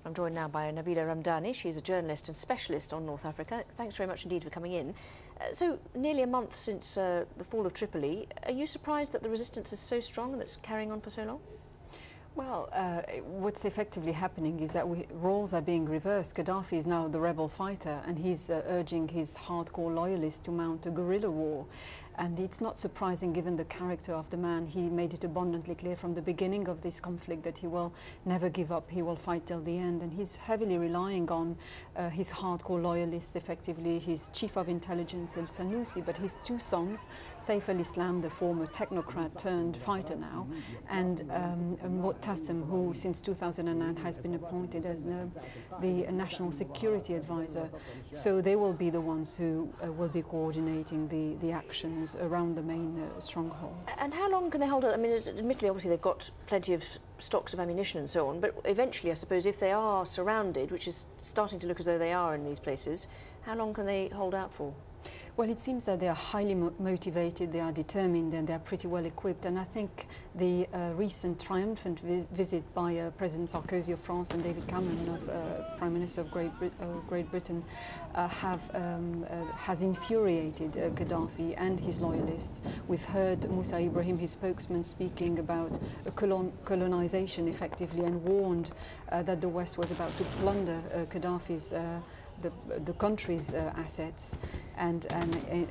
I'm joined now by Nabila Ramdani. She's a journalist and specialist on North Africa. Thanks very much indeed for coming in. So, nearly a month since the fall of Tripoli, are you surprised that the resistance is so strong and that it's carrying on for so long? Well, what's effectively happening is that roles are being reversed. Qaddafi is now the rebel fighter, and he's urging his hardcore loyalists to mount a guerrilla war. And it's not surprising given the character of the man. He made it abundantly clear from the beginning of this conflict that he will never give up, he will fight till the end. And he's heavily relying on his hardcore loyalists, effectively his chief of intelligence, al-Sanusi, but his two sons, Saif al-Islam, the former technocrat turned fighter now, and Mu'tasim, who since 2009 has been appointed as the national security advisor. So they will be the ones who will be coordinating the actions around the main strongholds. And how long can they hold it? I mean, admittedly, obviously they've got plenty of stocks of ammunition and so on, but eventually, I suppose, if they are surrounded, which is starting to look as though they are in these places, how long can they hold out for? Well, it seems that they are highly motivated, they are determined, and they are pretty well equipped. And I think the recent triumphant visit by President Sarkozy of France and David Cameron, of Prime Minister of Great Britain, has infuriated Qaddafi and his loyalists. We've heard Musa Ibrahim, his spokesman, speaking about a colonization, effectively, and warned that the West was about to plunder Qaddafi's the country's assets and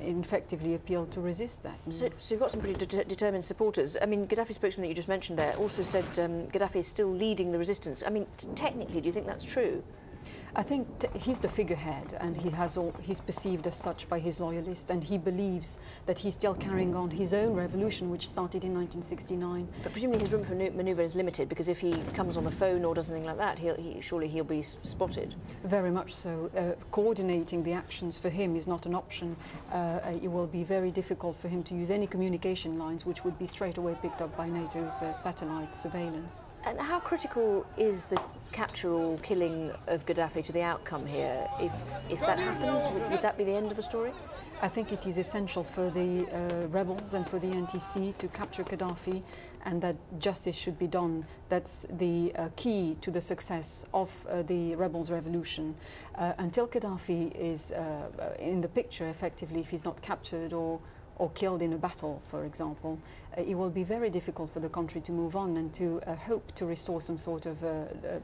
effectively appeal to resist that. So you've got some pretty determined supporters. I mean, Gaddafi's spokesman that you just mentioned there also said Gaddafi is still leading the resistance. I mean, technically, do you think that's true? I think he's the figurehead, and he's perceived as such by his loyalists, and he believes that he's still carrying on his own revolution, which started in 1969. But presumably his room for manoeuvre is limited, because if he comes on the phone or does something like that, surely he'll be spotted. Very much so. Coordinating the actions for him is not an option. It will be very difficult for him to use any communication lines, which would be straight away picked up by NATO's satellite surveillance. And how critical is the capture or killing of Gaddafi to the outcome here? If that happens, would that be the end of the story? I think it is essential for the rebels and for the NTC to capture Qaddafi, and that justice should be done. That's the key to the success of the rebels' revolution. Until Qaddafi is in the picture, effectively, if he's not captured or killed in a battle, for example, it will be very difficult for the country to move on and to hope to restore some sort of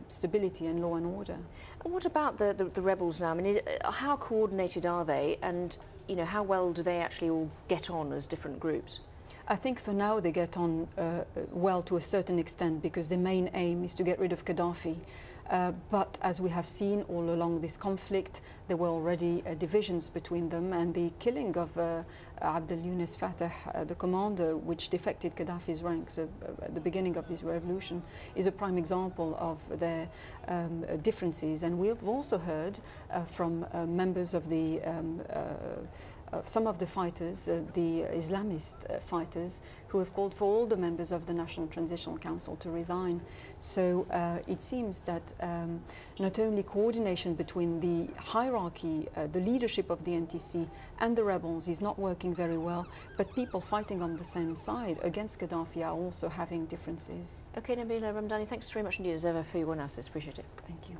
stability and law and order. And what about the rebels now? I mean, how coordinated are they, and how well do they actually all get on as different groups? I think for now they get on well to a certain extent, because the main aim is to get rid of Qaddafi. But as we have seen all along this conflict, there were already divisions between them, and the killing of Abdel Younes Fatah, the commander which defected Qaddafi's ranks at the beginning of this revolution, is a prime example of their differences. And we have also heard from members of the some of the fighters, the Islamist fighters, who have called for all the members of the National Transitional Council to resign. So it seems that not only coordination between the hierarchy, the leadership of the NTC and the rebels is not working very well, but people fighting on the same side against Qaddafi are also having differences. Okay, Nabila Ramdani, thanks very much indeed as ever for your analysis. Appreciate it. Thank you.